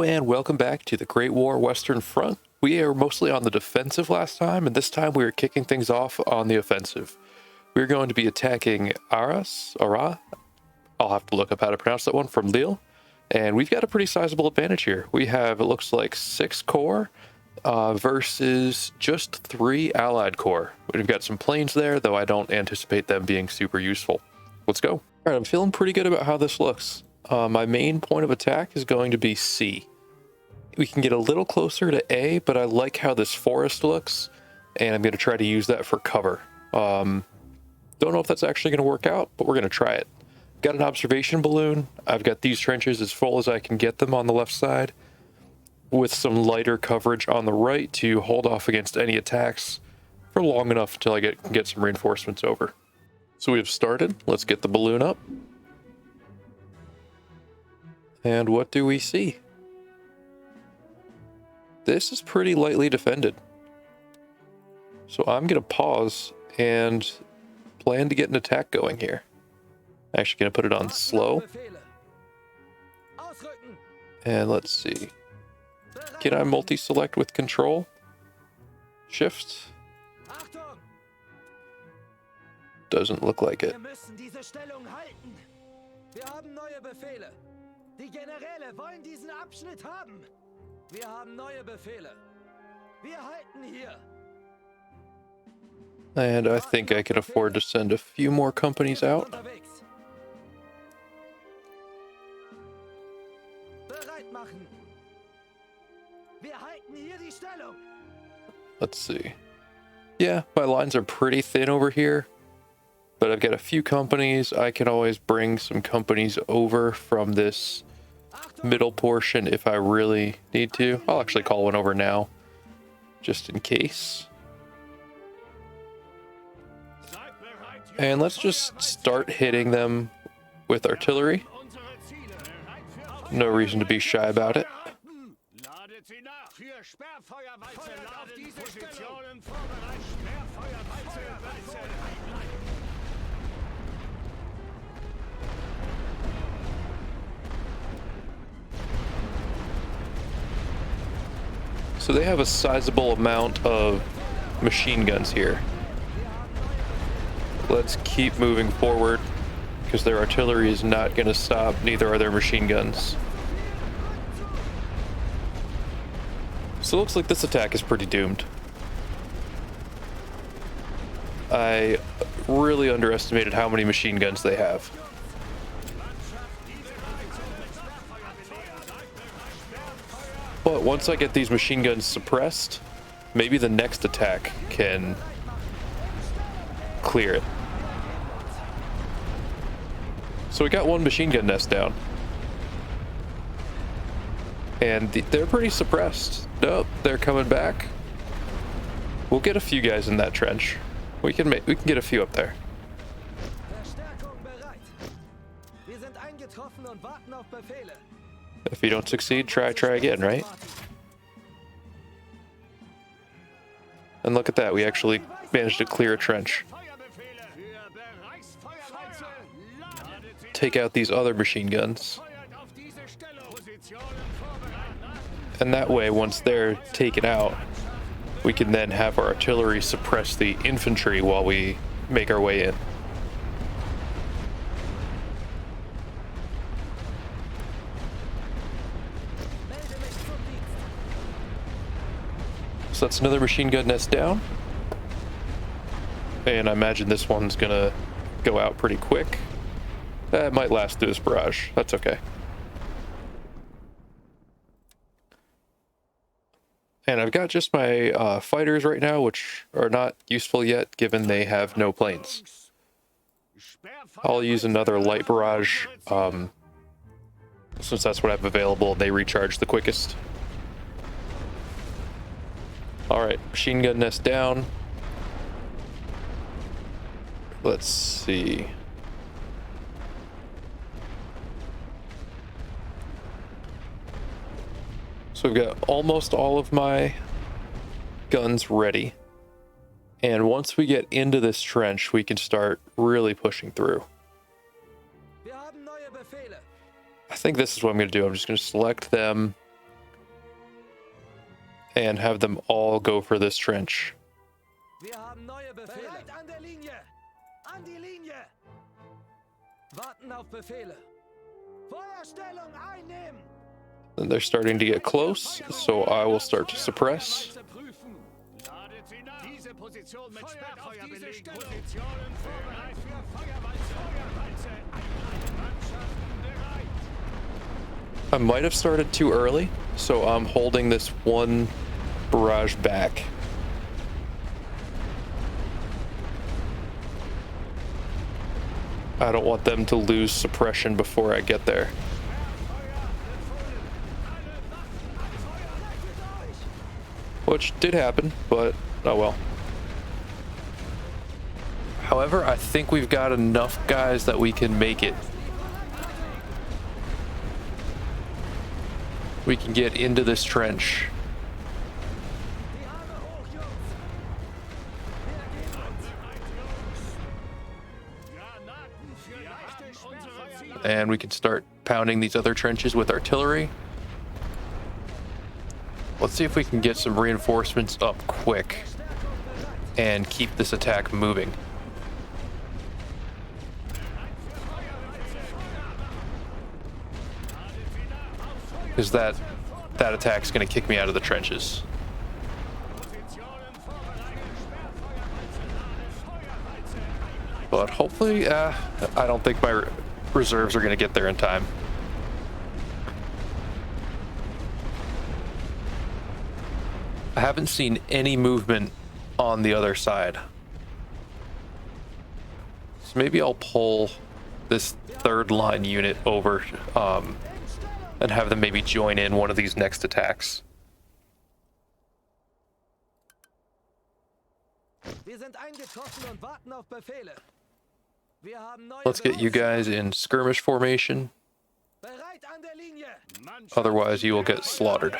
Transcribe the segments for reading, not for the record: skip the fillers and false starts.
and welcome back to the Great War Western Front. We were mostly on the defensive last time, and this time we are kicking things off on the offensive. We're going to be attacking Ara. I'll have to look up how to pronounce that one, from Lille. And we've got a pretty sizable advantage here. We have, it looks like, 6 corps versus just 3 allied corps. We've got some planes there, though I don't anticipate them being super useful. Let's go. All right, I'm feeling pretty good about how this looks. My main point of attack is going to be C. We can get a little closer to A, but I like how this forest looks, and I'm going to try to use that for cover. Don't know if that's actually going to work out, but we're going to try it. Got an observation balloon. I've got these trenches as full as I can get them on the left side, with some lighter coverage on the right to hold off against any attacks for long enough until I can get some reinforcements over. So we have started. Let's get the balloon up. And what do we see? This is pretty lightly defended. So I'm going to pause and plan to get an attack going here. Actually going to put it on slow. And let's see. Can I multi-select with control? Shift? Doesn't look like it. Die Generäle wollen diesen Abschnitt haben. Wir haben neue Befehle. Wir halten hier. And I think I can afford to send a few more companies out. Bereit machen. Wir halten hier die Stellung. Let's see. Yeah, my lines are pretty thin over here, but I've got a few companies. I can always bring some companies over from this middle portion if I really need to. I'll actually call one over now, just in case. And let's just start hitting them with artillery. No reason to be shy about it. So they have a sizable amount of machine guns here. Let's keep moving forward because their artillery is not going to stop, neither are their machine guns. So it looks like this attack is pretty doomed. I really underestimated how many machine guns they have. But once I get these machine guns suppressed, maybe the next attack can clear it. So we got one machine gun nest down. And they're pretty suppressed. Nope, they're coming back. We'll get a few guys in that trench. We can get a few up there. If you don't succeed, try again, right? And look at that, we actually managed to clear a trench. Take out these other machine guns. And that way, once they're taken out, we can then have our artillery suppress the infantry while we make our way in. So that's another machine gun nest down. And I imagine this one's gonna go out pretty quick. That might last through this barrage. That's okay. And I've got just my fighters right now, which are not useful yet, given they have no planes. I'll use another light barrage, since that's what I have available. They recharge the quickest. All right, machine gun nest down. Let's see. So we've got almost all of my guns ready. And once we get into this trench, we can start really pushing through. I think this is what I'm going to do. I'm just going to select them and have them all go for this trench. Wir haben neue Befehle. Bereit an der Linie. An die Linie. Warten auf Befehle. Feuerstellung einnehmen. And they're starting to get close, so I will start to suppress. I might have started too early, so I'm holding this one barrage back. I don't want them to lose suppression before I get there. Which did happen, but oh well. However, I think we've got enough guys that we can make it. We can get into this trench. And we can start pounding these other trenches with artillery. Let's see if we can get some reinforcements up quick and keep this attack moving. Because that attack's going to kick me out of the trenches. But hopefully, I don't think my reserves are going to get there in time. I haven't seen any movement on the other side. So maybe I'll pull this third line unit over and have them maybe join in one of these next attacks. Let's get you guys in skirmish formation. Otherwise, you will get slaughtered.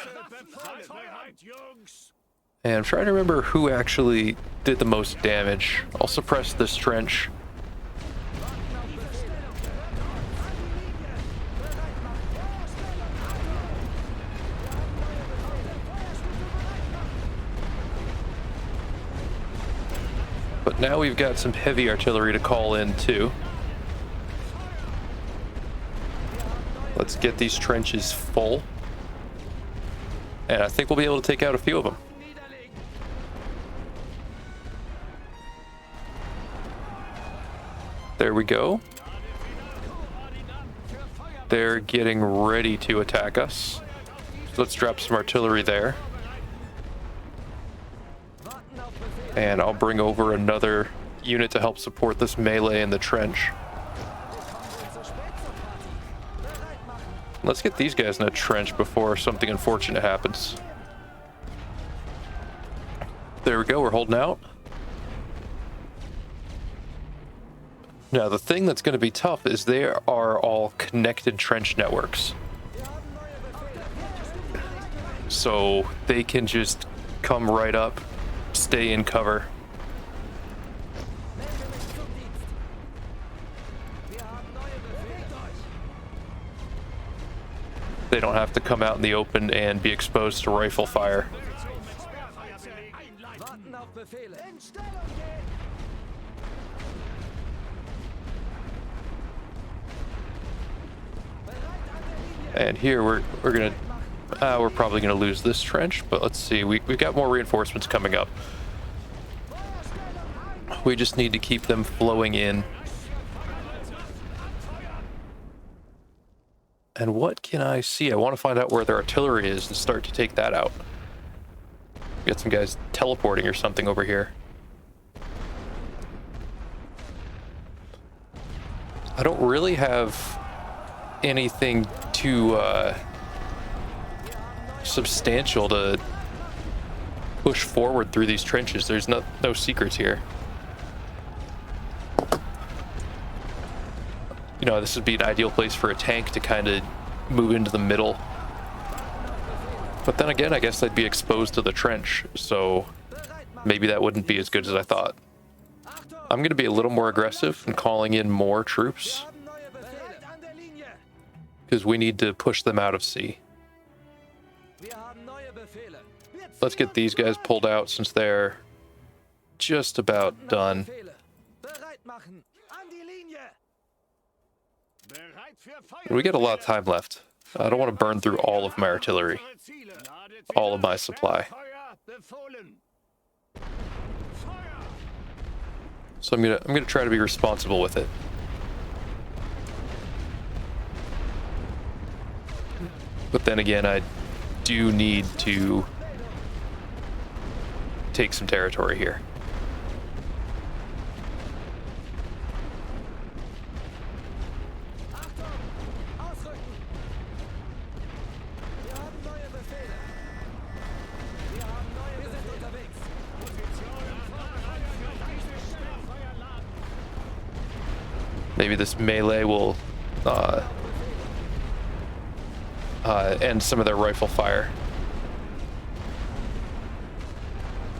And I'm trying to remember who actually did the most damage. I'll suppress this trench. But now we've got some heavy artillery to call in too. Let's get these trenches full. And I think we'll be able to take out a few of them. There we go. They're getting ready to attack us. So let's drop some artillery there. And I'll bring over another unit to help support this melee in the trench. Let's get these guys in a trench before something unfortunate happens. There we go, we're holding out. Now, the thing that's going to be tough is they are all connected trench networks. So they can just come right up, stay in cover. They don't have to come out in the open and be exposed to rifle fire. And here we're probably gonna lose this trench, but let's see. We've got more reinforcements coming up. We just need to keep them flowing in. And what can I see? I want to find out where their artillery is and start to take that out. Get some guys teleporting or something over here. I don't really have anything too substantial to push forward through these trenches. There's no secrets here. You know, this would be an ideal place for a tank to kind of move into the middle. But then again, I guess they'd be exposed to the trench, so maybe that wouldn't be as good as I thought. I'm going to be a little more aggressive and calling in more troops, because we need to push them out of sea. Let's get these guys pulled out since they're just about done. We get a lot of time left. I don't want to burn through all of my artillery, all of my supply. So I'm gonna try to be responsible with it. But then again, I do need to take some territory here. Maybe this melee will end some of their rifle fire.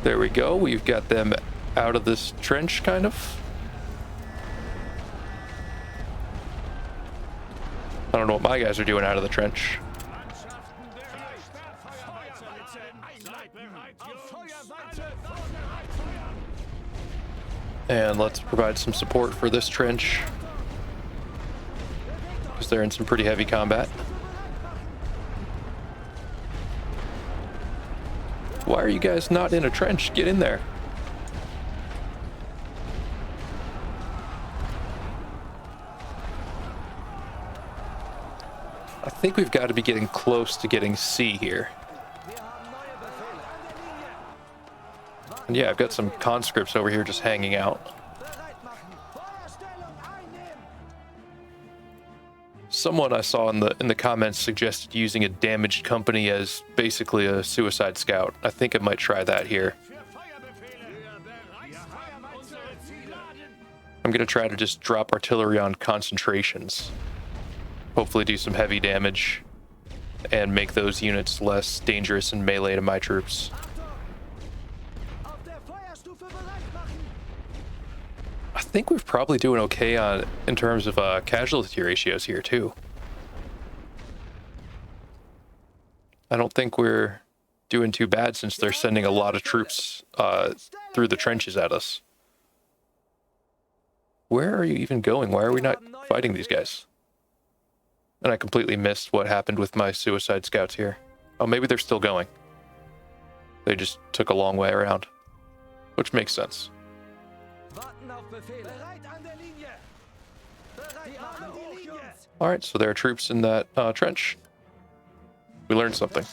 There we go. We've got them out of this trench, kind of. I don't know what my guys are doing out of the trench. And let's provide some support for this trench, because they're in some pretty heavy combat. Why are you guys not in a trench? Get in there. I think we've got to be getting close to getting C here. And yeah, I've got some conscripts over here just hanging out. Someone I saw in the comments suggested using a damaged company as basically a suicide scout. I think I might try that here. I'm gonna try to just drop artillery on concentrations. Hopefully do some heavy damage and make those units less dangerous in melee to my troops. I think we're probably doing okay in terms of casualty ratios here too. I don't think we're doing too bad since they're sending a lot of troops through the trenches at us. Where are you even going? Why are we not fighting these guys? And I completely missed what happened with my suicide scouts here. Oh, maybe they're still going. They just took a long way around, which makes sense. All right, so there are troops in that trench. We learned something.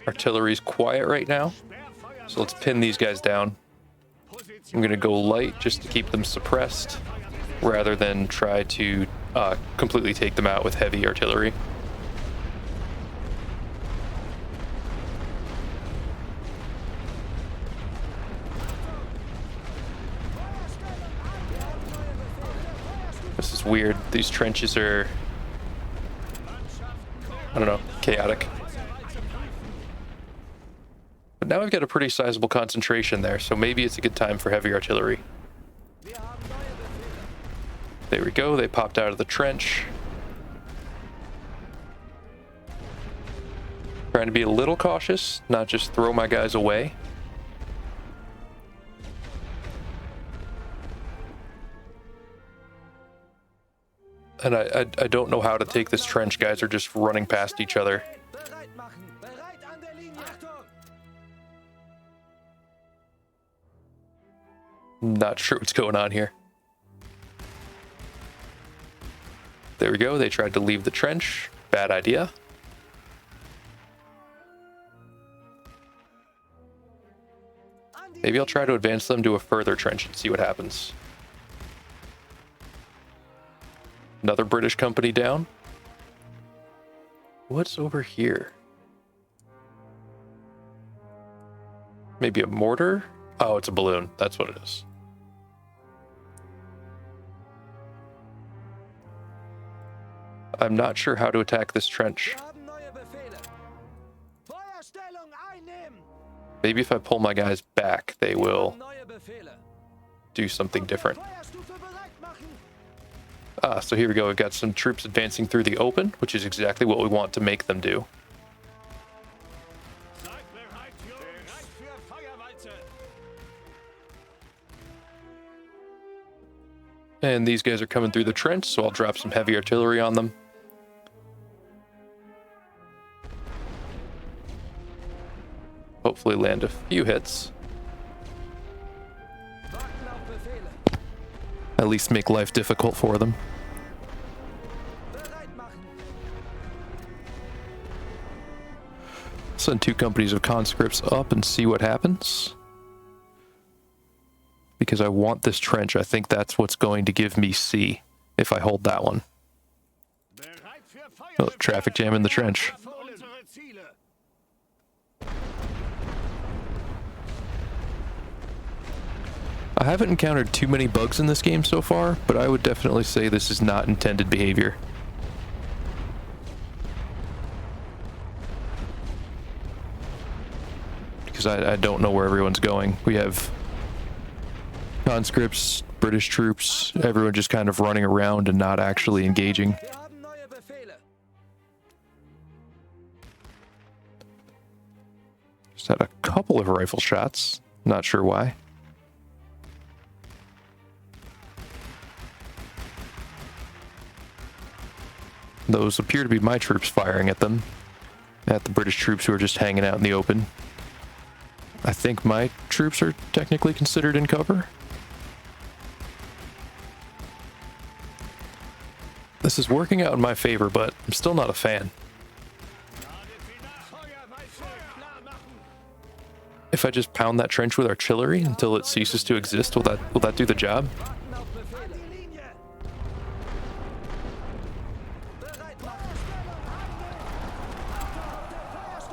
Artillery's quiet right now, so let's pin these guys down. I'm gonna go light just to keep them suppressed, rather than try to completely take them out with heavy artillery. This is weird. These trenches are, I don't know, chaotic. But now we've got a pretty sizable concentration there, so maybe it's a good time for heavy artillery. There we go, they popped out of the trench. Trying to be a little cautious, not just throw my guys away. And I don't know how to take this trench. Guys are just running past each other. Not sure what's going on here. There we go. They tried to leave the trench. Bad idea. Maybe I'll try to advance them to a further trench and see what happens. Another British company down. What's over here? Maybe a mortar? Oh, it's a balloon. That's what it is. I'm not sure how to attack this trench. Maybe if I pull my guys back, they will do something different. So here we go. We've got some troops advancing through the open, which is exactly what we want to make them do. And these guys are coming through the trench, so I'll drop some heavy artillery on them. Hopefully land a few hits. At least make life difficult for them. Send 2 companies of conscripts up and see what happens. Because I want this trench. I think that's what's going to give me C if I hold that one. Oh, traffic jam in the trench. I haven't encountered too many bugs in this game so far, but I would definitely say this is not intended behavior. Because I don't know where everyone's going. We have conscripts, British troops, everyone just kind of running around and not actually engaging. Just had a couple of rifle shots, not sure why. Those appear to be my troops firing at them, at the British troops who are just hanging out in the open. I think my troops are technically considered in cover. This is working out in my favor, but I'm still not a fan. If I just pound that trench with artillery until it ceases to exist, will that do the job?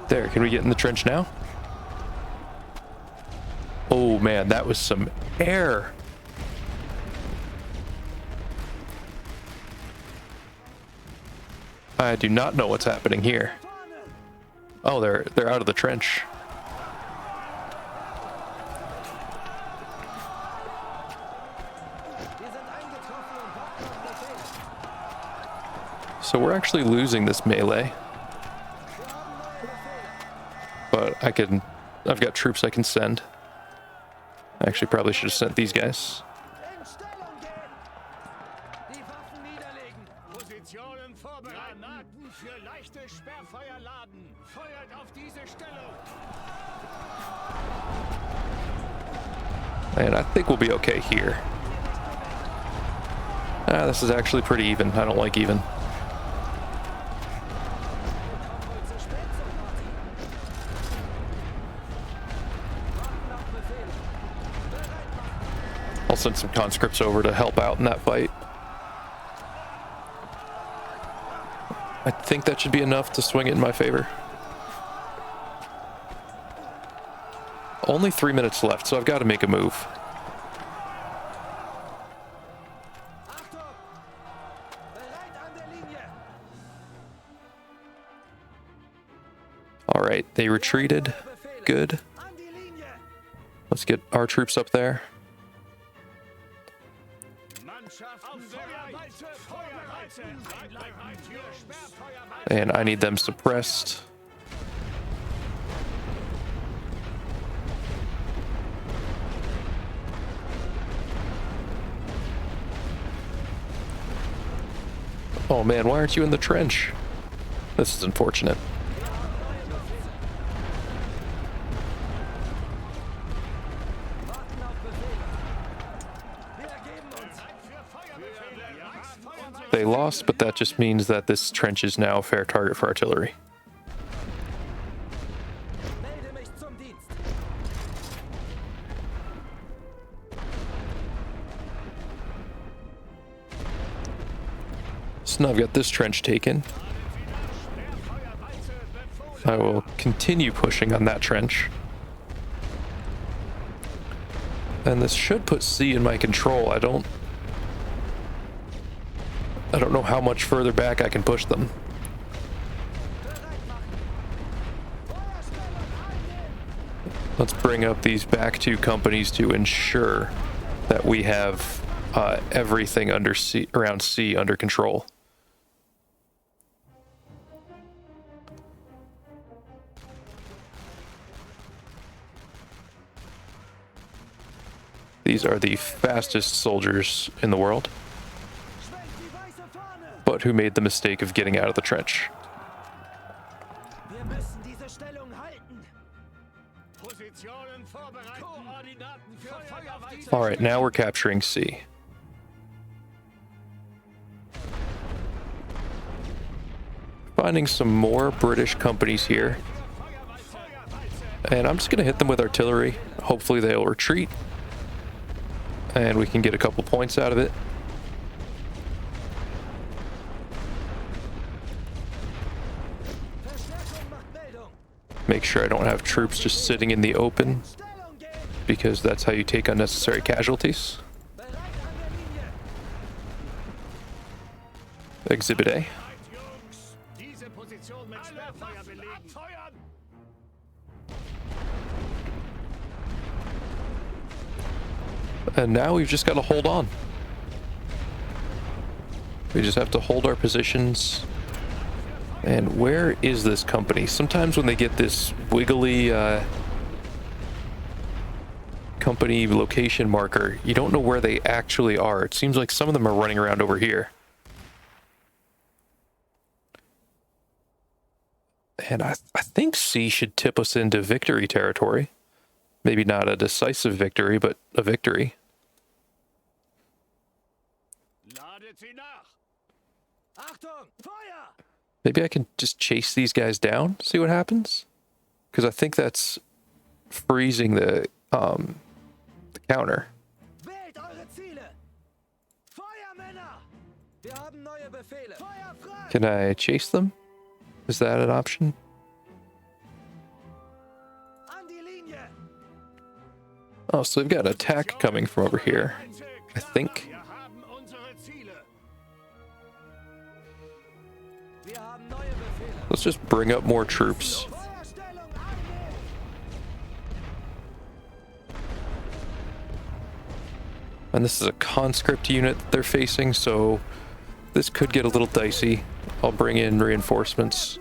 There, can we get in the trench now? Oh man, that was some air. I do not know what's happening here. Oh, they're out of the trench. So we're actually losing this melee. But I've got troops I can send. I actually probably should have sent these guys. And I think we'll be okay here. This is actually pretty even. I don't like even. I'll send some conscripts over to help out in that fight. I think that should be enough to swing it in my favor. Only 3 minutes left, so I've got to make a move. All right, they retreated. Good. Let's get our troops up there. And I need them suppressed. Oh man, why aren't you in the trench? This is unfortunate. They lost, but that just means that this trench is now a fair target for artillery. So now I've got this trench taken. I will continue pushing on that trench. And this should put C in my control. I don't know how much further back I can push them. Let's bring up these back 2 companies to ensure that we have everything under C, around C under control. These are the fastest soldiers in the world, but who made the mistake of getting out of the trench. All right, now we're capturing C. Finding some more British companies here. And I'm just going to hit them with artillery. Hopefully they'll retreat. And we can get a couple points out of it. Make sure I don't have troops just sitting in the open, because that's how you take unnecessary casualties. Exhibit A. And now we've just got to hold on. We just have to hold our positions. And where is this company? Sometimes when they get this wiggly company location marker, you don't know where they actually are. It seems like some of them are running around over here. And I think C should tip us into victory territory. Maybe not a decisive victory, but a victory. Maybe I can just chase these guys down, see what happens? Because I think that's freezing the counter. Can I chase them? Is that an option? Oh, so they've got an attack coming from over here, I think. Let's just bring up more troops. And this is a conscript unit that they're facing, so this could get a little dicey. I'll bring in reinforcements.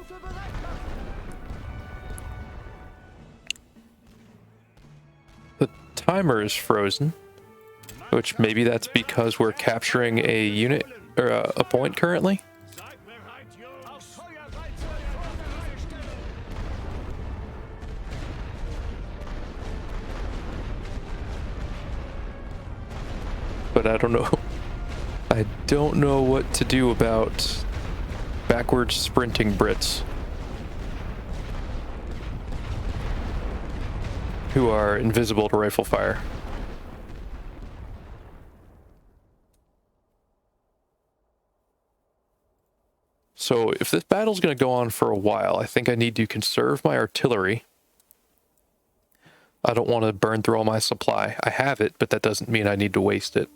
The timer is frozen, which maybe that's because we're capturing a unit or a point currently. But I don't know. I don't know what to do about backwards sprinting Brits who are invisible to rifle fire. So if this battle's going to go on for a while, I think I need to conserve my artillery. I don't want to burn through all my supply. I have it, but that doesn't mean I need to waste it.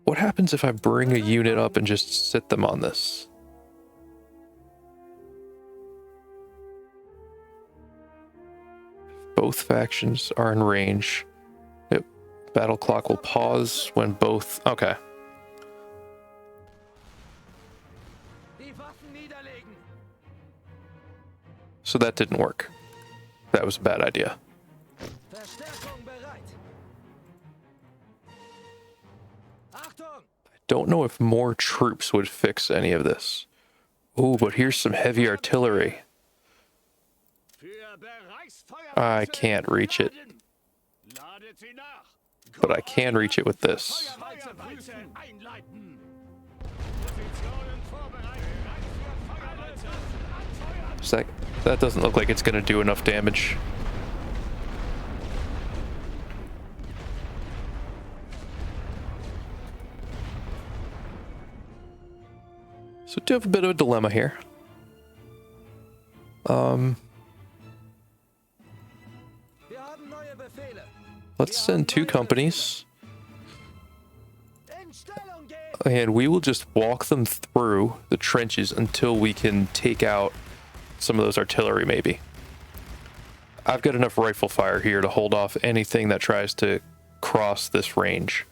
What happens if I bring a unit up and just sit them on this? Both factions are in range. Yep. Battle clock will pause when both... Okay. So that didn't work. That was a bad idea. I don't know if more troops would fix any of this. Oh, but here's some heavy artillery. I can't reach it. But I can reach it with this. That doesn't look like it's going to do enough damage. So do have a bit of a dilemma here. Let's send 2 companies. And we will just walk them through the trenches until we can take out some of those artillery, maybe. I've got enough rifle fire here to hold off anything that tries to cross this range.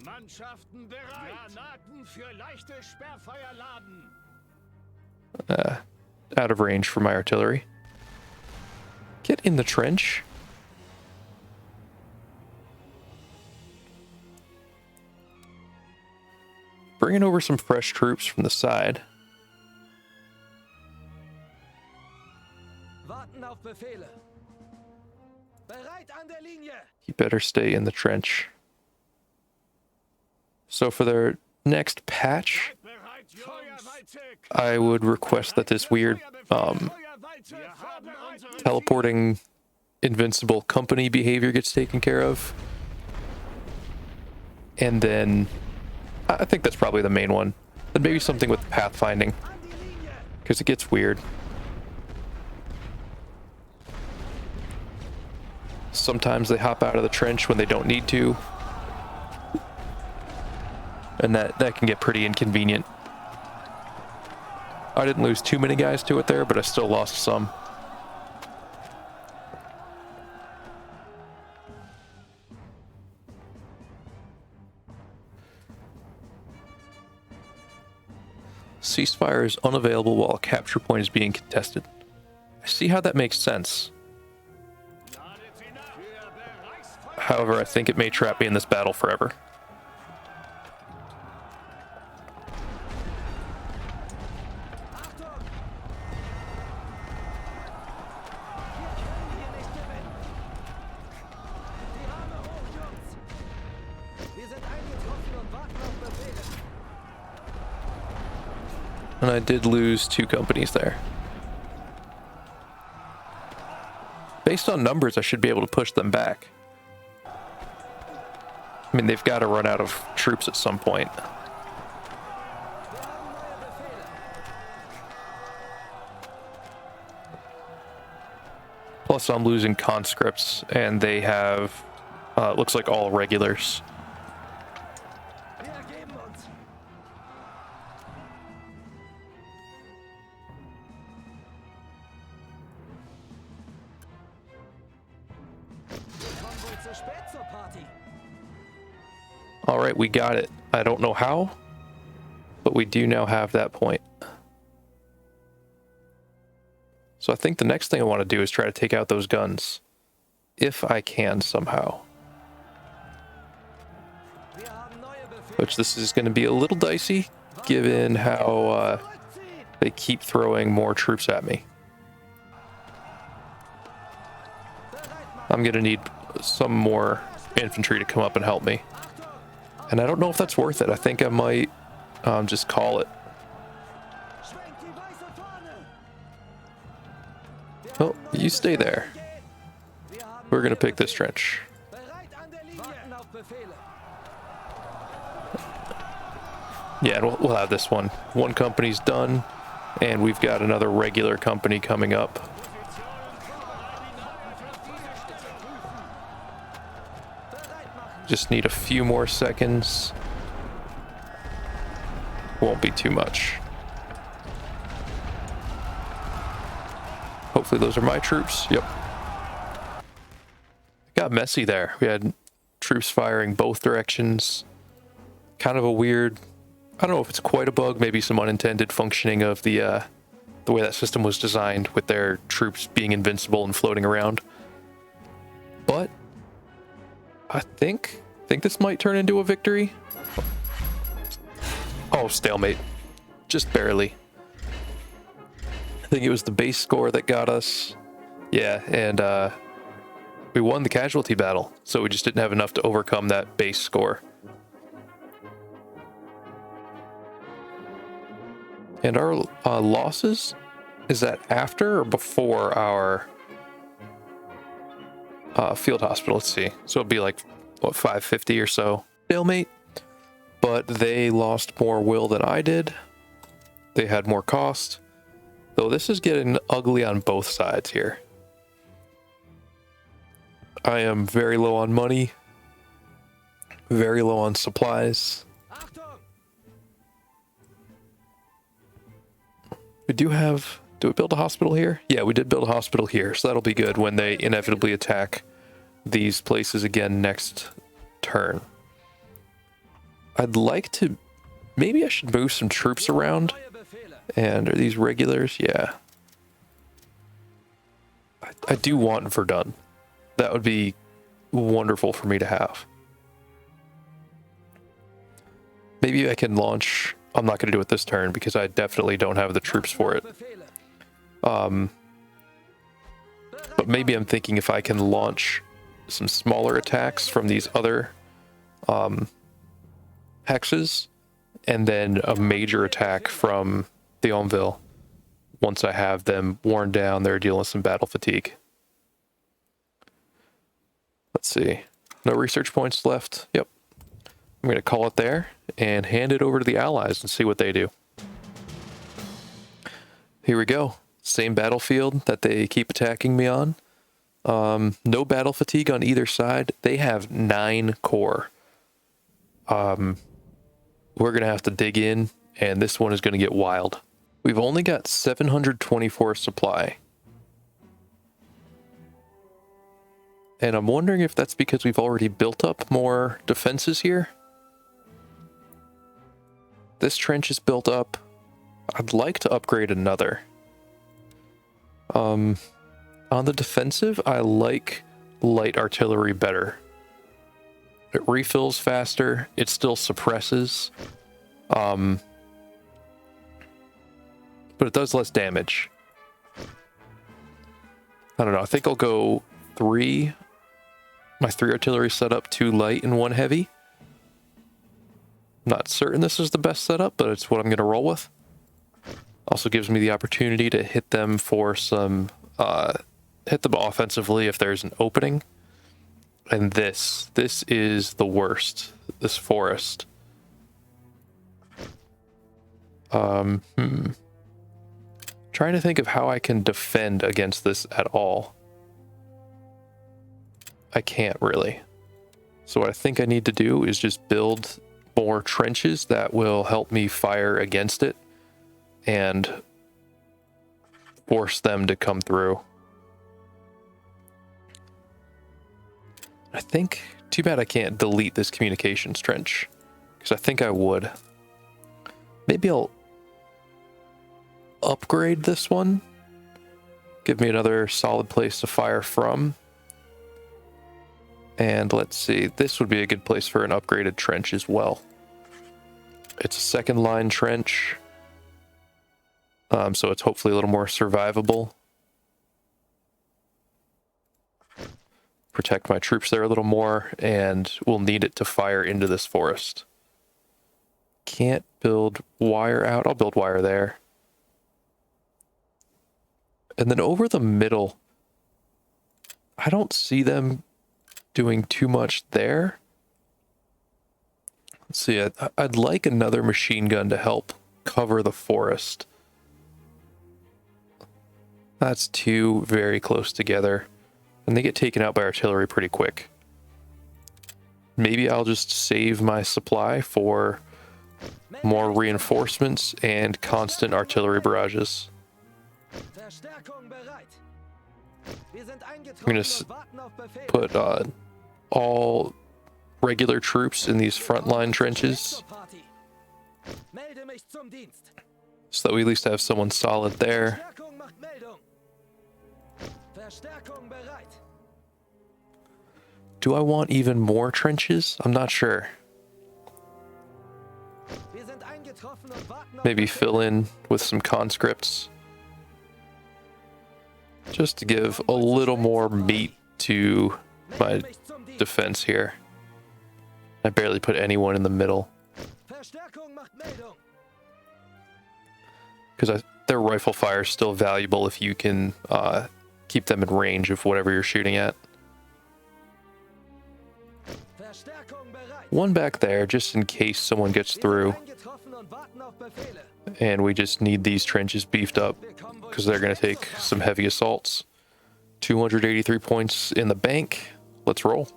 Mannschaften bereit. Granaten für leichte Sperrfeuerladen. Out of range for my artillery. Get in the trench. Bringing over some fresh troops from the side. Warten auf Befehle. Bereit an der Linie. You better stay in the trench. So for their next patch, I would request that this weird teleporting invincible company behavior gets taken care of. And then I think that's probably the main one. Then maybe something with pathfinding, because it gets weird. Sometimes they hop out of the trench when they don't need to. And that can get pretty inconvenient. I didn't lose too many guys to it there, but I still lost some. Ceasefire is unavailable while a capture point is being contested. I see how that makes sense. However, I think it may trap me in this battle forever. And I did lose 2 companies there. Based on numbers, I should be able to push them back. I mean, they've got to run out of troops at some point. Plus, I'm losing conscripts, and they have, it looks like all regulars. All right, we got it. I don't know how, but we do now have that point. So I think the next thing I want to do is try to take out those guns, if I can somehow. Which this is going to be a little dicey, given how they keep throwing more troops at me. I'm going to need some more infantry to come up and help me. And I don't know if that's worth it. I think I might just call it. Oh, you stay there. We're going to pick this trench. Yeah, we'll have this one. One company's done, and we've got another regular company coming up. Just need a few more seconds. Won't be too much. Hopefully those are my troops. Yep. It got messy there. We had troops firing both directions. Kind of a weird, I don't know if it's quite a bug, maybe some unintended functioning of the way that system was designed, with their troops being invincible and floating around. But I think this might turn into a victory. Oh, stalemate. Just barely. I think it was the base score that got us. Yeah, and we won the casualty battle, so we just didn't have enough to overcome that base score. And our losses, is that after or before our field hospital? Let's see. So it'd be like, what, 550 or so. Stalemate. But they lost more will than I did. They had more cost. Though this is getting ugly on both sides here. I am very low on money. Very low on supplies. We do have... Do we build a hospital here? Yeah, we did build a hospital here, so that'll be good when they inevitably attack these places again next turn. I'd like to... Maybe I should move some troops around. And are these regulars? Yeah. I do want Verdun. That would be wonderful for me to have. Maybe I can launch... I'm not going to do it this turn because I definitely don't have the troops for it. But maybe I'm thinking if I can launch some smaller attacks from these other hexes, and then a major attack from Thionville. Once I have them worn down, they're dealing with some battle fatigue. Let's see. No research points left. Yep. I'm going to call it there and hand it over to the allies and see what they do. Here we go. Same battlefield that they keep attacking me on. No battle fatigue on either side. They have 9 core. We're going to have to dig in, and this one is going to get wild. We've only got 724 supply. And I'm wondering if that's because we've already built up more defenses here. This trench is built up. I'd like to upgrade another. On the defensive, I like light artillery better. It refills faster. It still suppresses. But it does less damage. I don't know. I think I'll go 3. My 3 artillery setup, 2 light and 1 heavy. Not certain this is the best setup, but it's what I'm going to roll with. Also gives me the opportunity to hit them for some... hit them offensively if there's an opening. And this is the worst. This forest. Trying to think of how I can defend against this at all. I can't really. So what I think I need to do is just build more trenches that will help me fire against it and force them to come through. I think, too bad I can't delete this communications trench, because I think I would. Maybe I'll upgrade this one. Give me another solid place to fire from. And let's see, this would be a good place for an upgraded trench as well. It's a second line trench. So it's hopefully a little more survivable. Protect my troops there a little more, and we'll need it to fire into this forest. Can't build wire out. I'll build wire there. And then over the middle, I don't see them doing too much there. Let's see, I'd like another machine gun to help cover the forest. That's 2 very close together. And they get taken out by artillery pretty quick. Maybe I'll just save my supply for more reinforcements and constant artillery barrages. I'm going to put all regular troops in these frontline trenches, so that we at least have someone solid there. Do I want even more trenches? I'm not sure. Maybe fill in with some conscripts, just to give a little more meat to my defense here. I barely put anyone in the middle, because their rifle fire is still valuable if you can keep them in range of whatever you're shooting at. One back there, just in case someone gets through. And we just need these trenches beefed up, because they're going to take some heavy assaults. 283 points in the bank. Let's roll.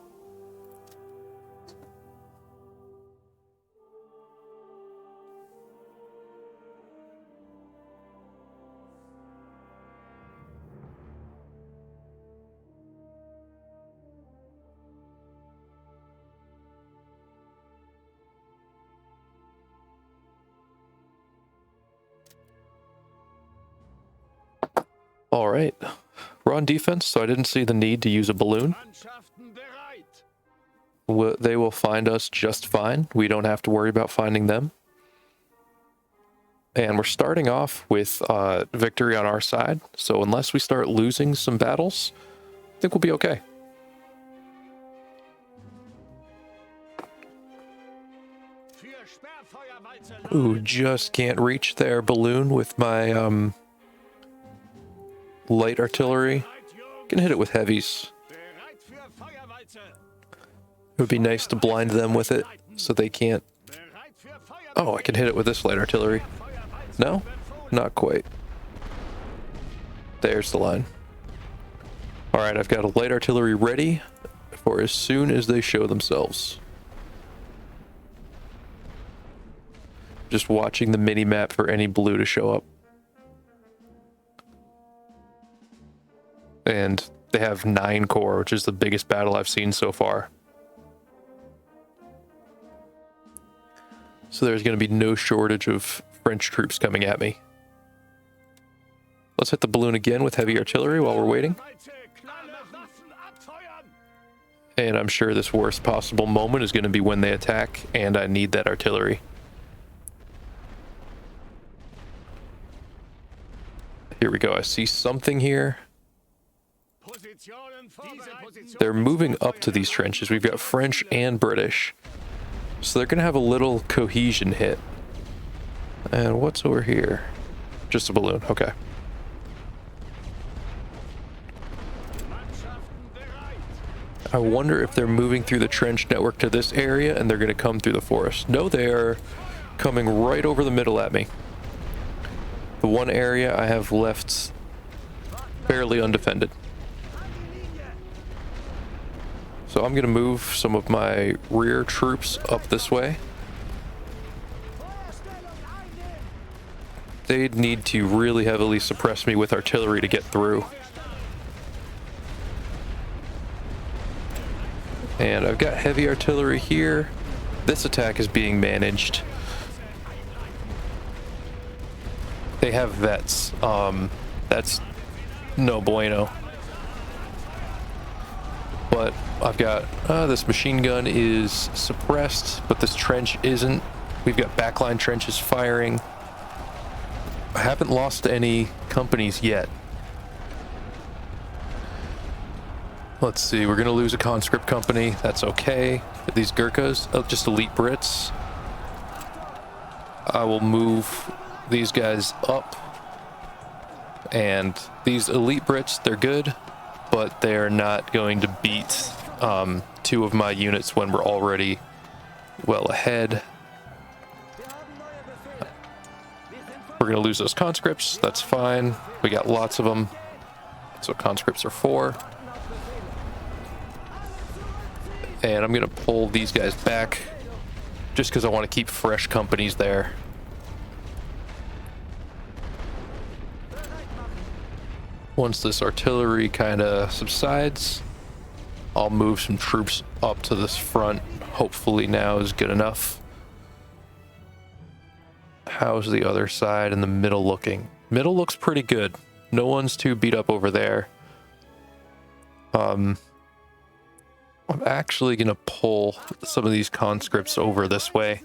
All right. We're on defense, so I didn't see the need to use a balloon. Mannschaften bereit. They will find us just fine. We don't have to worry about finding them. And we're starting off with victory on our side. So unless we start losing some battles, I think we'll be okay. Für Sperrfeuerwalze Ooh, just can't reach their balloon with my light artillery. Can hit it with heavies. bereit für Feuerwalze. It would be nice to blind them with it so they can't. Bereit für Feuerwalze. Oh, I can hit it with this light artillery. No? Not quite. There's the line. Alright, I've got a light artillery ready for as soon as they show themselves. Just watching the mini-map for any blue to show up. And they have 9 corps, which is the biggest battle I've seen so far. So there's going to be no shortage of French troops coming at me. Let's hit the balloon again with heavy artillery while we're waiting. Alle Waffen abfeuern. And I'm sure this worst possible moment is going to be when they attack, and I need that artillery. Here we go. I see something here. Positionen vorbereiten. They're moving up to these trenches. We've got French and British. So they're going to have a little cohesion hit. And what's over here? Just a balloon. Okay. Mannschaften bereit. I wonder if they're moving through the trench network to this area and they're going to come through the forest. No, they are coming right over the middle at me. The one area I have left fairly undefended. So I'm going to move some of my rear troops up this way. They'd need to really heavily suppress me with artillery to get through. And I've got heavy artillery here. This attack is being managed. They have vets. That's no bueno. But I've got this machine gun is suppressed, but this trench isn't. We've got backline trenches firing. I haven't lost any companies yet. Let's see, we're gonna lose a conscript company. That's okay. These Gurkhas, just elite Brits. I will move these guys up. And these elite Brits, they're good, but they're not going to beat 2 of my units when we're already well ahead. We're going to lose those conscripts. That's fine. We got lots of them. That's what conscripts are for. And I'm going to pull these guys back just because I want to keep fresh companies there. Once this artillery kind of subsides, I'll move some troops up to this front. Hopefully now is good enough. How's the other side in the middle looking? Middle looks pretty good. No one's too beat up over there. I'm actually gonna pull some of these conscripts over this way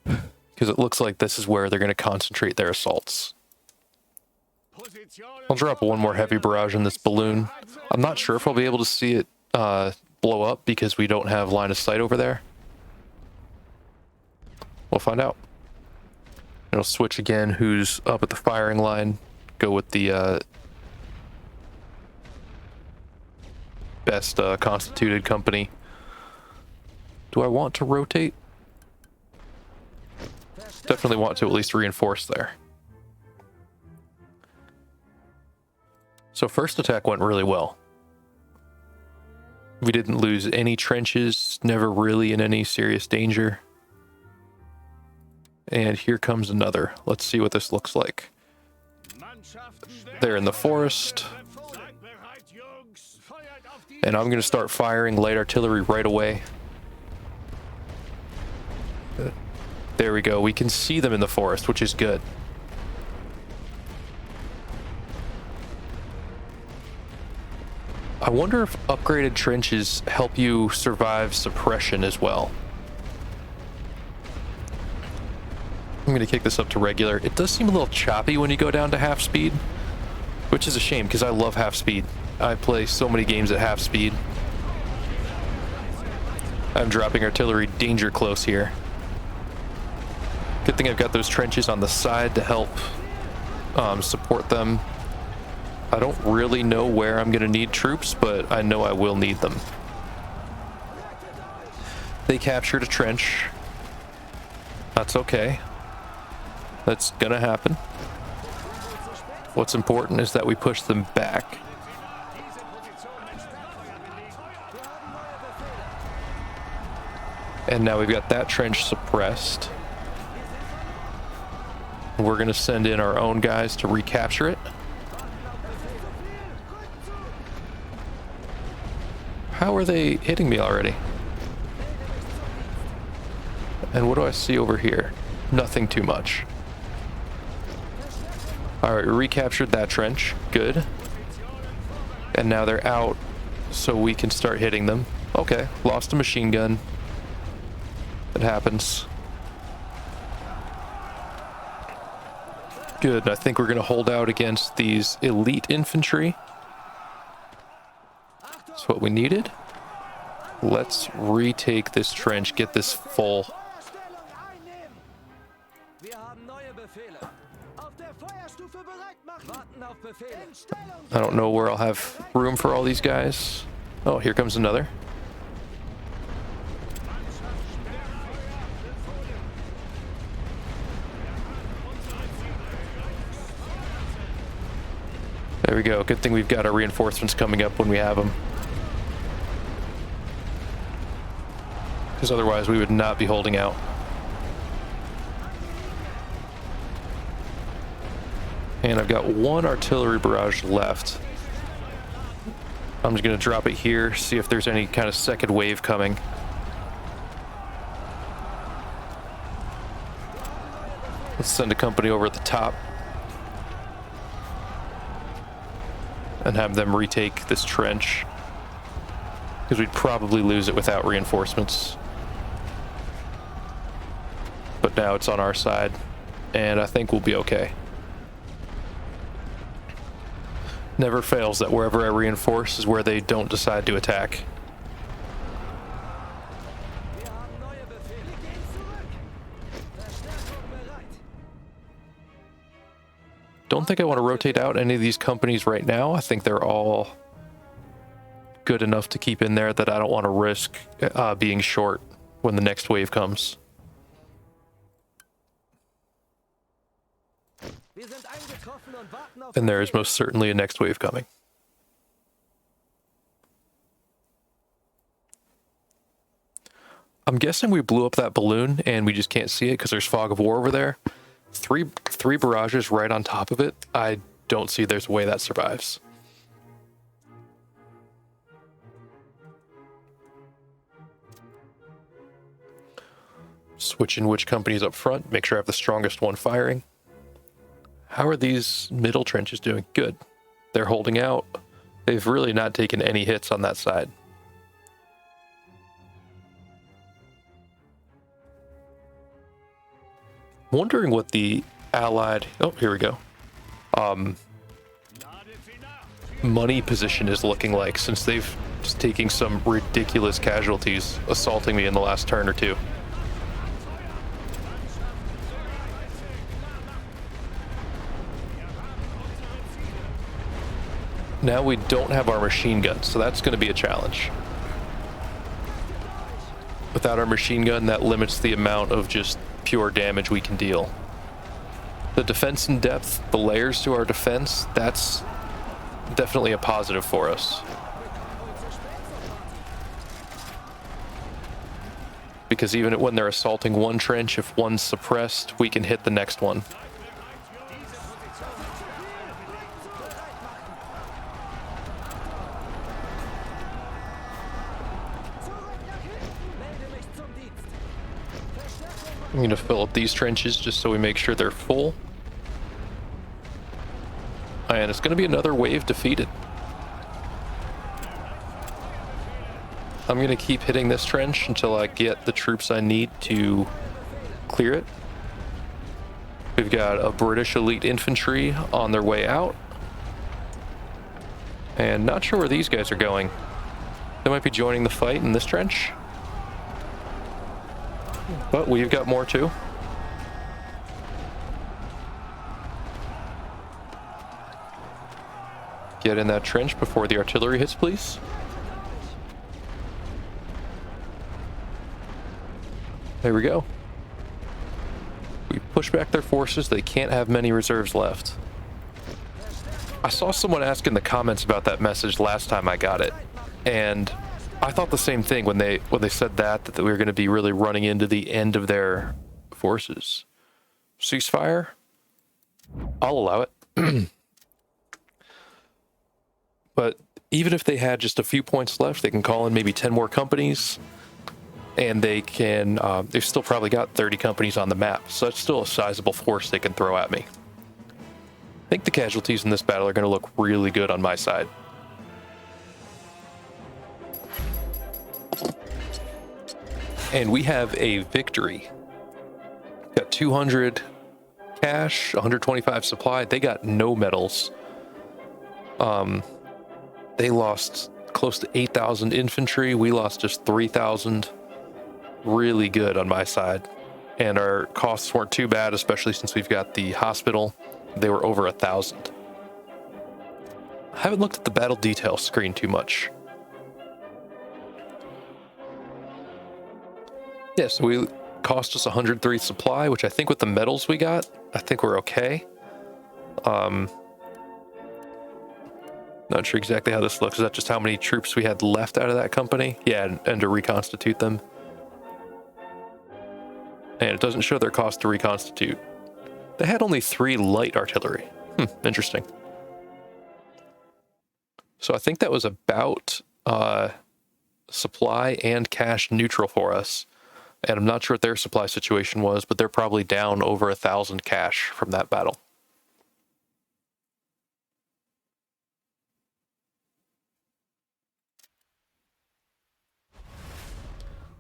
because it looks like this is where they're gonna concentrate their assaults. I'll drop one more heavy barrage in this balloon. I'm not sure if I'll be able to see it blow up because we don't have line of sight over there. We'll find out. And I'll switch again who's up at the firing line. Go with the best constituted company. Do I want to rotate? Definitely want to at least reinforce there. So first attack went really well. We didn't lose any trenches, never really in any serious danger. And here comes another. Let's see what this looks like. They're in the forest. And I'm going to start firing light artillery right away. There we go. We can see them in the forest, which is good. I wonder if upgraded trenches help you survive suppression as well. I'm going to kick this up to regular. It does seem a little choppy when you go down to half speed, which is a shame because I love half speed. I play so many games at half speed. I'm dropping artillery danger close here. Good thing I've got those trenches on the side to help support them. I don't really know where I'm going to need troops, but I know I will need them. They captured a trench. That's okay. That's going to happen. What's important is that we push them back. And now we've got that trench suppressed. We're going to send in our own guys to recapture it. How are they hitting me already? And what do I see over here? Nothing too much. Alright, we recaptured that trench. Good. And now they're out, so we can start hitting them. Okay, lost a machine gun. It happens. Good, I think we're going to hold out against these elite infantry. That's what we needed. Let's retake this trench, get this full. I don't know where I'll have room for all these guys. Oh, here comes another. There we go. Good thing we've got our reinforcements coming up when we have them. Because otherwise we would not be holding out. And I've got one artillery barrage left. I'm just going to drop it here, see if there's any kind of second wave coming. Let's send a company over at the top and have them retake this trench, because we'd probably lose it without reinforcements. But now it's on our side, and I think we'll be okay. Never fails that wherever I reinforce is where they don't decide to attack. Don't think I want to rotate out any of these companies right now. I think they're all good enough to keep in there that I don't want to risk being short when the next wave comes. And there is most certainly a next wave coming. I'm guessing we blew up that balloon and we just can't see it because there's fog of war over there. Three barrages right on top of it. I don't see there's a way that survives. Switching which company's up front. Make sure I have the strongest one firing. How are these middle trenches doing? Good. They're holding out. They've really not taken any hits on that side. Wondering what the Allied... Oh, here we go. Money position is looking like, since they've just taken some ridiculous casualties assaulting me in the last turn or two. Now we don't have our machine guns, so that's going to be a challenge. Without our machine gun, that limits the amount of just pure damage we can deal. The defense in depth, the layers to our defense, that's definitely a positive for us. Because even when they're assaulting one trench, if one's suppressed, we can hit the next one. I'm going to fill up these trenches just so we make sure they're full. And it's going to be another wave defeated. I'm going to keep hitting this trench until I get the troops I need to clear it. We've got a British elite infantry on their way out. And not sure where these guys are going. They might be joining the fight in this trench. But we've got more too. Get in that trench before the artillery hits, please. There we go. We push back their forces. They can't have many reserves left. I saw someone ask in the comments about that message last time I got it, and I thought the same thing when they said that we were going to be really running into the end of their forces. Ceasefire? I'll allow it. But even if they had just a few points left, they can call in maybe 10 more companies, and they can, they've still probably got 30 companies on the map, so that's still a sizable force they can throw at me. I think the casualties in this battle are going to look really good on my side. And we have a victory. Got 200 cash, 125 supply. They got no medals. They lost close to 8,000 infantry. We lost just 3,000. Really good on my side. And our costs weren't too bad, especially since we've got the hospital. They were over 1,000. I haven't looked at the battle detail screen too much. Yeah, so we cost us 103 supply, which I think with the medals we got, I think we're okay. Not sure exactly how this looks. Is that just how many troops we had left out of that company? Yeah, and to reconstitute them. And it doesn't show their cost to reconstitute. They had only 3 light artillery. Interesting. So I think that was about supply and cash neutral for us. And I'm not sure what their supply situation was, but they're probably down over 1,000 cash from that battle.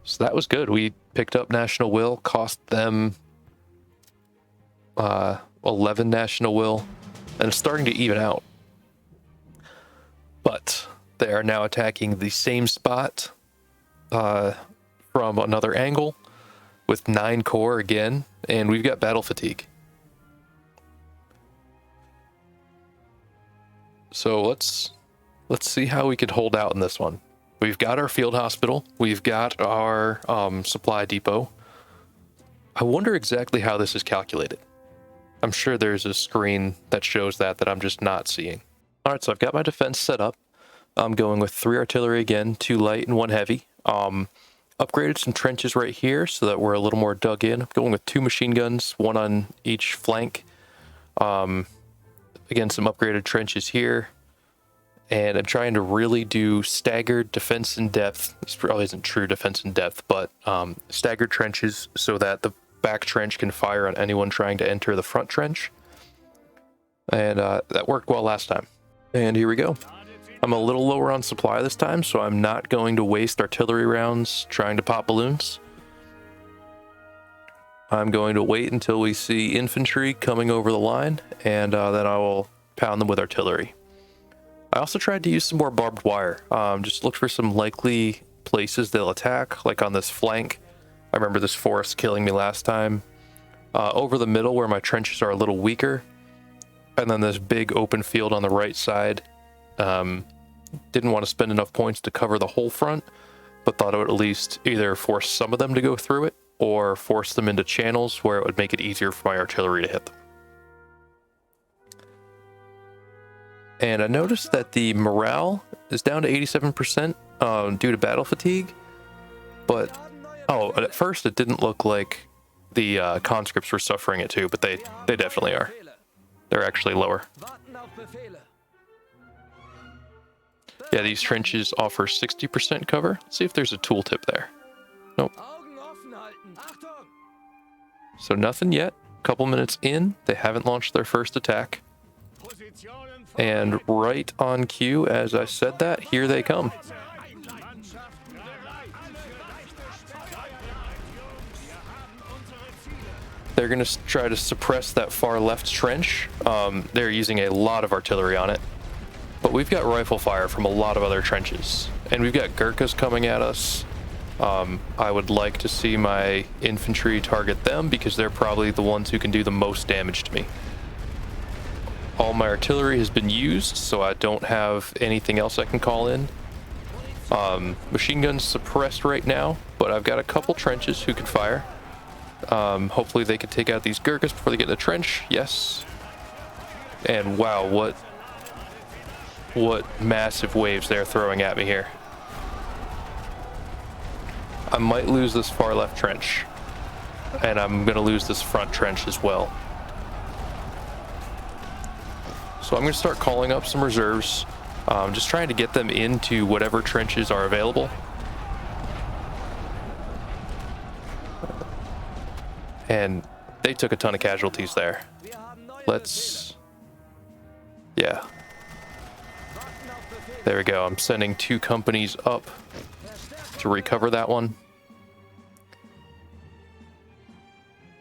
So that was good. We picked up National Will, cost them 11 National Will, and it's starting to even out. But they are now attacking the same spot from another angle with 9 corps again, and we've got battle fatigue. So let's see how we can hold out in this one. We've got our field hospital. We've got our supply depot. I wonder exactly how this is calculated. I'm sure there's a screen that shows that I'm just not seeing. All right, so I've got my defense set up. I'm going with 3 artillery again, 2 light and 1 heavy. Upgraded some trenches right here so that we're a little more dug in. I'm going with 2 machine guns, 1 on each flank. Again, some upgraded trenches here. And I'm trying to really do staggered defense in depth. This probably isn't true defense in depth, but staggered trenches so that the back trench can fire on anyone trying to enter the front trench. And that worked well last time. And here we go. I'm a little lower on supply this time, so I'm not going to waste artillery rounds trying to pop balloons. I'm going to wait until we see infantry coming over the line, and then I will pound them with artillery. I also tried to use some more barbed wire. Just look for some likely places they'll attack, like on this flank. I remember this forest killing me last time. Over the middle where my trenches are a little weaker. And then this big open field on the right side. Didn't want to spend enough points to cover the whole front, but thought it would at least either force some of them to go through it or force them into channels where it would make it easier for my artillery to hit them. And I noticed that the morale is down to 87% due to battle fatigue. But, at first it didn't look like the conscripts were suffering it too, but they definitely are. They're actually lower. Yeah, these trenches offer 60% cover. Let's see if there's a tooltip there. Nope. So nothing yet. A couple minutes in, they haven't launched their first attack. And right on cue, as I said that, here they come. They're going to try to suppress that far left trench. They're using a lot of artillery on it. But we've got rifle fire from a lot of other trenches. And we've got Gurkhas coming at us. I would like to see my infantry target them because they're probably the ones who can do the most damage to me. All my artillery has been used, so I don't have anything else I can call in. Machine guns suppressed right now, but I've got a couple trenches who can fire. Hopefully they can take out these Gurkhas before they get in the trench. Yes. And wow, what massive waves they're throwing at me here. I might lose this far left trench, and I'm gonna lose this front trench as well. So I'm gonna start calling up some reserves, just trying to get them into whatever trenches are available. And they took a ton of casualties there. Yeah. There we go. I'm sending 2 companies up to recover that one.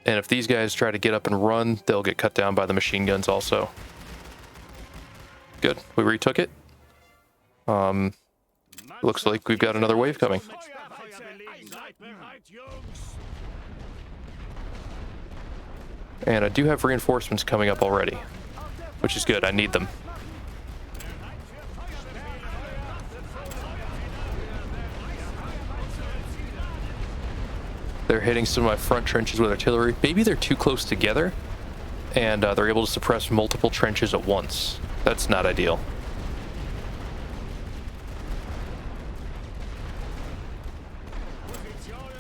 And if these guys try to get up and run, they'll get cut down by the machine guns also. Good. We retook it. Looks like we've got another wave coming. And I do have reinforcements coming up already, which is good. I need them. They're hitting some of my front trenches with artillery. Maybe they're too close together, and they're able to suppress multiple trenches at once. That's not ideal.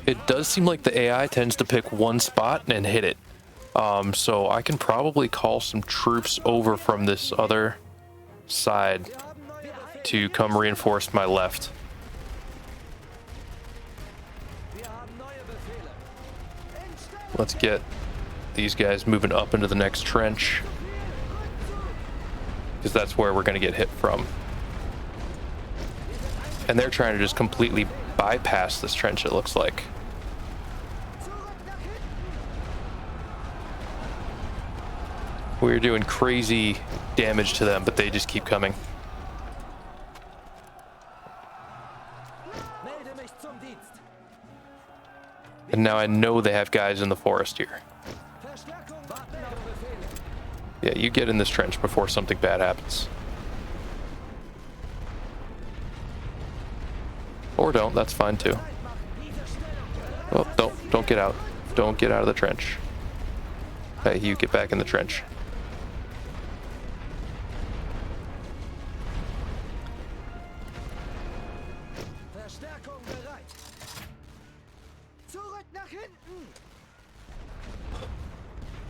It does seem like the AI tends to pick one spot and hit it. So I can probably call some troops over from this other side to come reinforce my left. Let's get these guys moving up into the next trench, because that's where we're going to get hit from. And they're trying to just completely bypass this trench, it looks like. We're doing crazy damage to them, but they just keep coming. And now I know they have guys in the forest here. Yeah, you get in this trench before something bad happens. Or don't, that's fine too. Well, don't get out. Don't get out of the trench. Hey, you get back in the trench.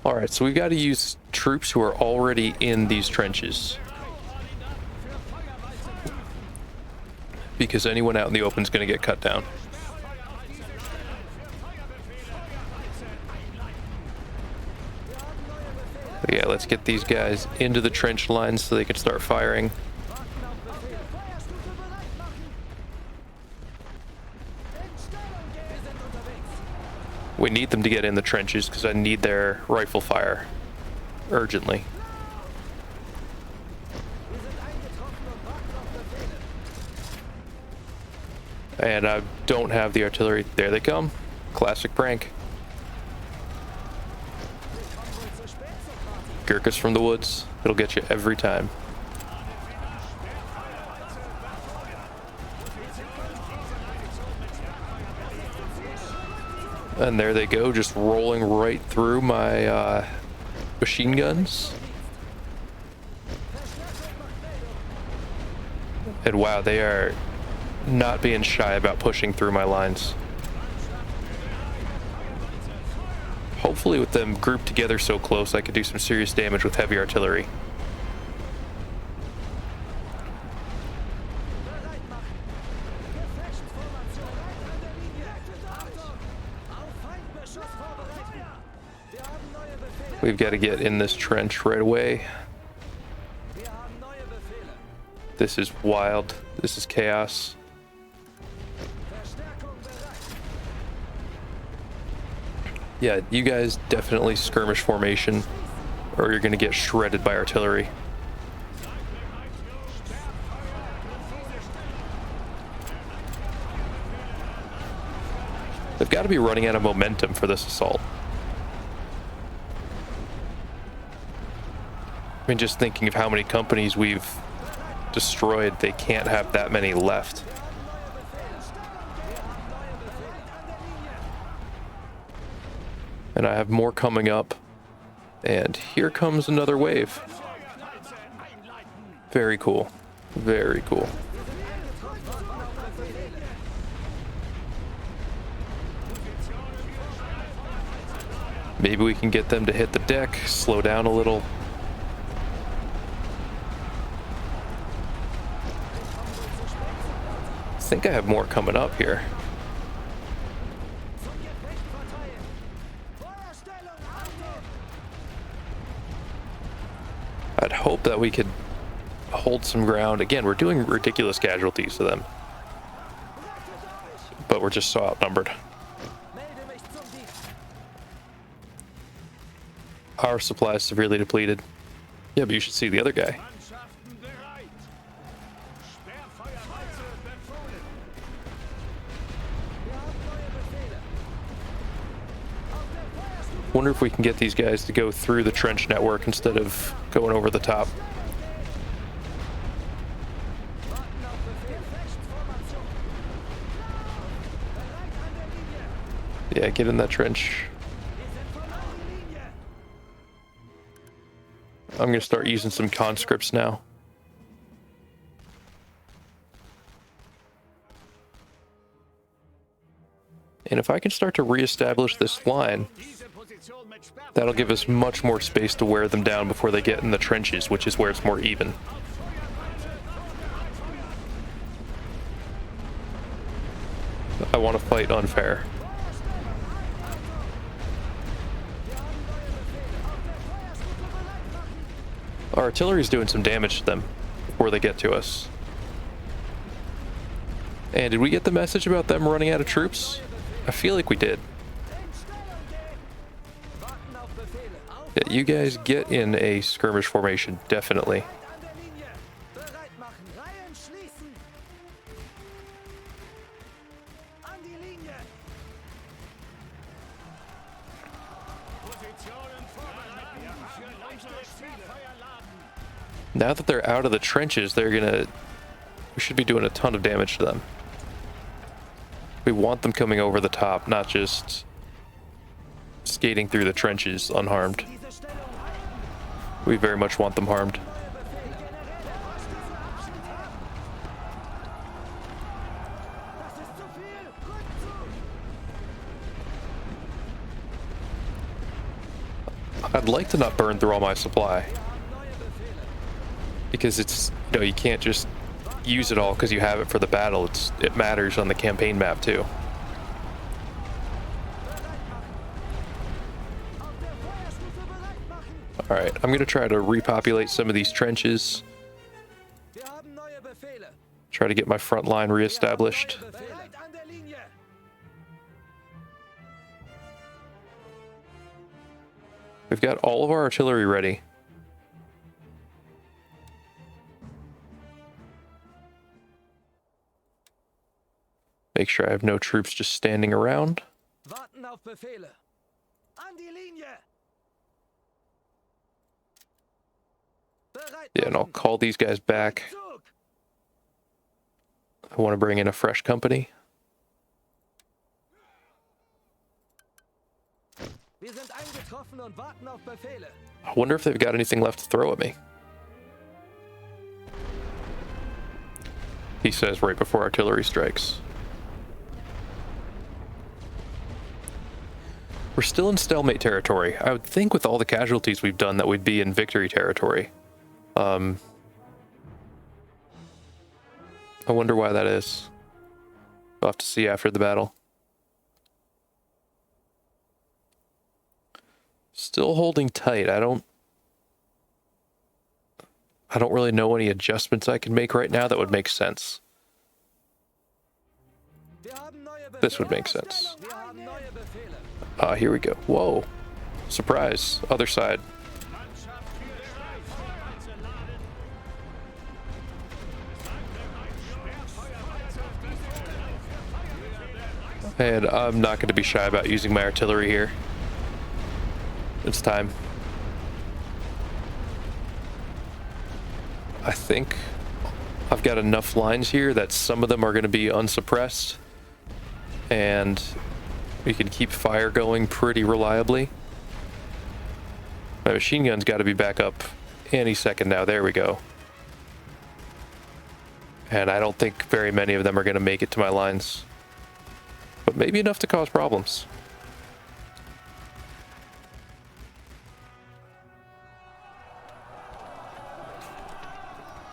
Alright, so we've got to use troops who are already in these trenches, because anyone out in the open is going to get cut down. But yeah, let's get these guys into the trench lines so they can start firing. We need them to get in the trenches because I need their rifle fire urgently. And I don't have the artillery. There they come. Classic prank. Gurkhas from the woods. It'll get you every time. And there they go, just rolling right through my machine guns. And wow, they are not being shy about pushing through my lines. Hopefully with them grouped together so close, I could do some serious damage with heavy artillery. We've got to get in this trench right away. This is wild. This is chaos. Yeah, you guys definitely skirmish formation, or you're going to get shredded by artillery. They've got to be running out of momentum for this assault. I mean, just thinking of how many companies we've destroyed, they can't have that many left. And I have more coming up. And here comes another wave. Very cool. Very cool. Maybe we can get them to hit the deck, slow down a little. I think I have more coming up here. I'd hope that we could hold some ground. Again, we're doing ridiculous casualties to them. But we're just so outnumbered. Our supplies severely depleted. Yeah, but you should see the other guy. Wonder if we can get these guys to go through the trench network instead of going over the top. Yeah, get in that trench. I'm going to start using some conscripts now. And if I can start to reestablish this line, that'll give us much more space to wear them down before they get in the trenches, which is where it's more even. I want to fight unfair. Our artillery's doing some damage to them before they get to us. And did we get the message about them running out of troops? I feel like we did. Yeah, you guys get in a skirmish formation, definitely. Now that they're out of the trenches, we should be doing a ton of damage to them. We want them coming over the top, not just skating through the trenches unharmed. We very much want them harmed. I'd like to not burn through all my supply. Because it's, you can't just use it all because you have it for the battle. It matters on the campaign map too. Alright, I'm going to try to repopulate some of these trenches. Try to get my front line reestablished. We've got all of our artillery ready. Make sure I have no troops just standing around. Yeah, and I'll call these guys back. I want to bring in a fresh company. I wonder if they've got anything left to throw at me. He says right before artillery strikes. We're still in stalemate territory. I would think with all the casualties we've done that we'd be in victory territory. I wonder why that is. We'll have to see after the battle. Still holding tight. I don't really know any adjustments I can make right now that would make sense. This would make sense. neue Befehle. Here we go. Whoa. Surprise. Other side. And I'm not going to be shy about using my artillery here. It's time. I think I've got enough lines here that some of them are going to be unsuppressed. And we can keep fire going pretty reliably. My machine gun's got to be back up any second now. There we go. And I don't think very many of them are going to make it to my lines. But maybe enough to cause problems.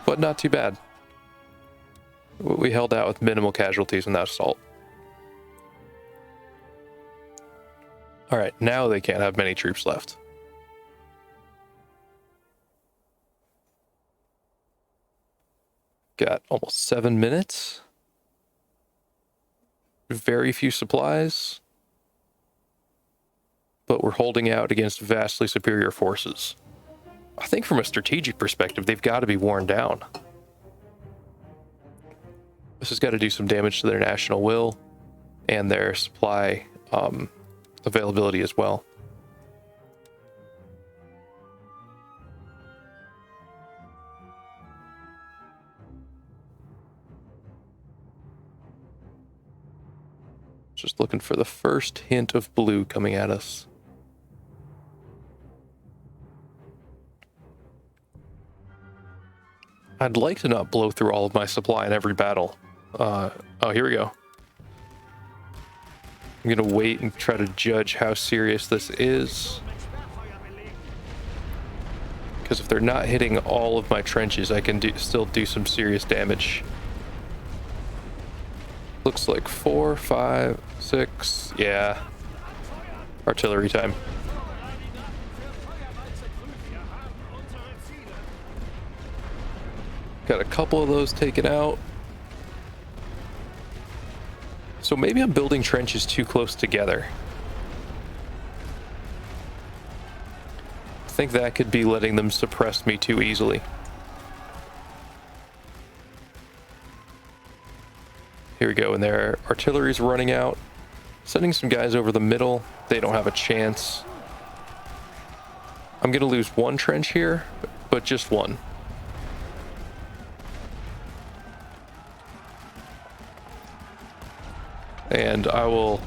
But not too bad. We held out with minimal casualties in that assault. Alright, now they can't have many troops left. Got almost 7 minutes. Very few supplies. But we're holding out against vastly superior forces. I think from a strategic perspective, they've got to be worn down. This has got to do some damage to their national will and their supply availability as well. Just looking for the first hint of blue coming at us. I'd like to not blow through all of my supply in every battle. Oh, here we go. I'm gonna wait and try to judge how serious this is. Because if they're not hitting all of my trenches, I can still do some serious damage. Looks like 4, 5, 6. Yeah. Artillery time. Got a couple of those taken out. So maybe I'm building trenches too close together. I think that could be letting them suppress me too easily. Here we go, and their artillery's running out. Sending some guys over the middle. They don't have a chance. I'm gonna lose one trench here, but just one. And I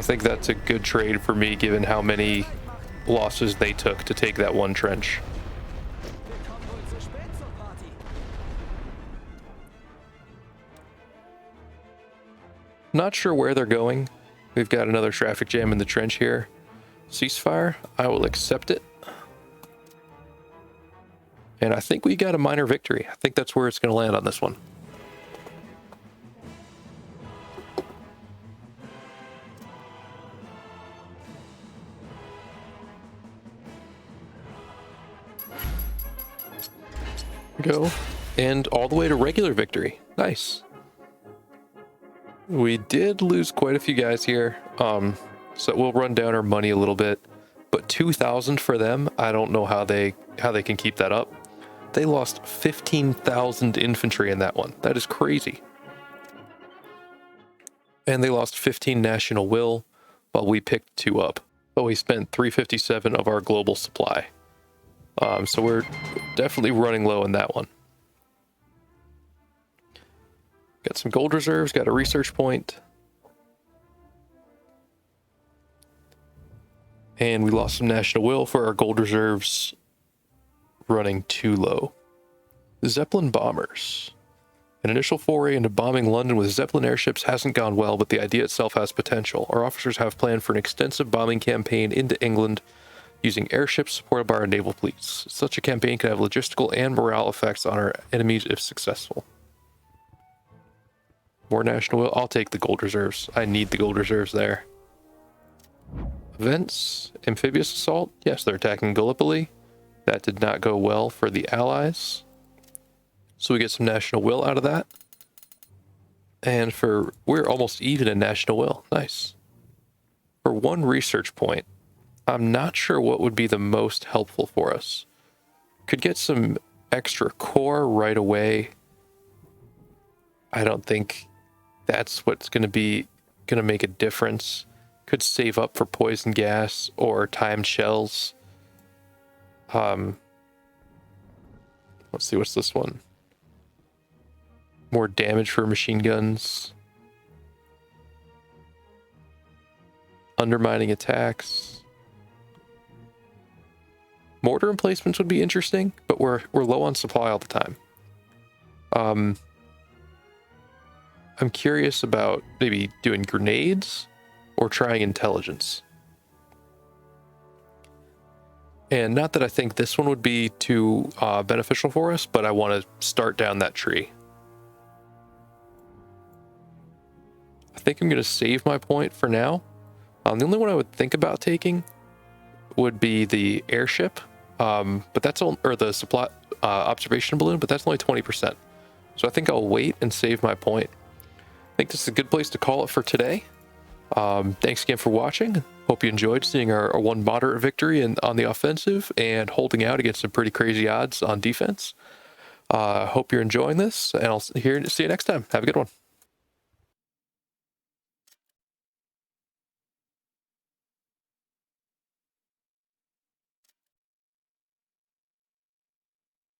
think that's a good trade for me, given how many losses they took to take that one trench. Not sure where they're going. We've got another traffic jam in the trench here. Ceasefire, I will accept it. And I think we got a minor victory. I think that's where it's going to land on this one. Go and all the way to regular victory. Nice. We did lose quite a few guys here, so we'll run down our money a little bit, but 2,000 for them, I don't know how they can keep that up. They lost 15,000 infantry in that one. That is crazy. And they lost 15 national will while we picked 2 up, but we spent 357 of our global supply. So we're definitely running low in that one. Got some gold reserves, got a research point. And we lost some national will for our gold reserves running too low. Zeppelin bombers. An initial foray into bombing London with Zeppelin airships hasn't gone well, but the idea itself has potential. Our officers have planned for an extensive bombing campaign into England using airships supported by our naval fleets. Such a campaign could have logistical and morale effects on our enemies if successful. More national will. I'll take the gold reserves. I need the gold reserves there. Events. Amphibious assault. Yes, they're attacking Gallipoli. That did not go well for the Allies. So we get some national will out of that. And we're almost even in national will. Nice. For 1 research point, I'm not sure what would be the most helpful for us. Could get some extra core right away. I don't think that's what's going to make a difference. Could save up for poison gas or timed shells. Let's see, what's this one? More damage for machine guns. Undermining attacks. Mortar emplacements would be interesting, but we're low on supply all the time. I'm curious about maybe doing grenades or trying intelligence. And not that I think this one would be too beneficial for us, but I want to start down that tree. I think I'm going to save my point for now. The only one I would think about taking would be the airship, but that's or the supply observation balloon, but that's only 20%. So I think I'll wait and save my point. I think this is a good place to call it for today. Thanks again for watching. Hope you enjoyed seeing our 1 moderate victory on the offensive and holding out against some pretty crazy odds on defense. Hope you're enjoying this, and I'll see you next time. Have a good one.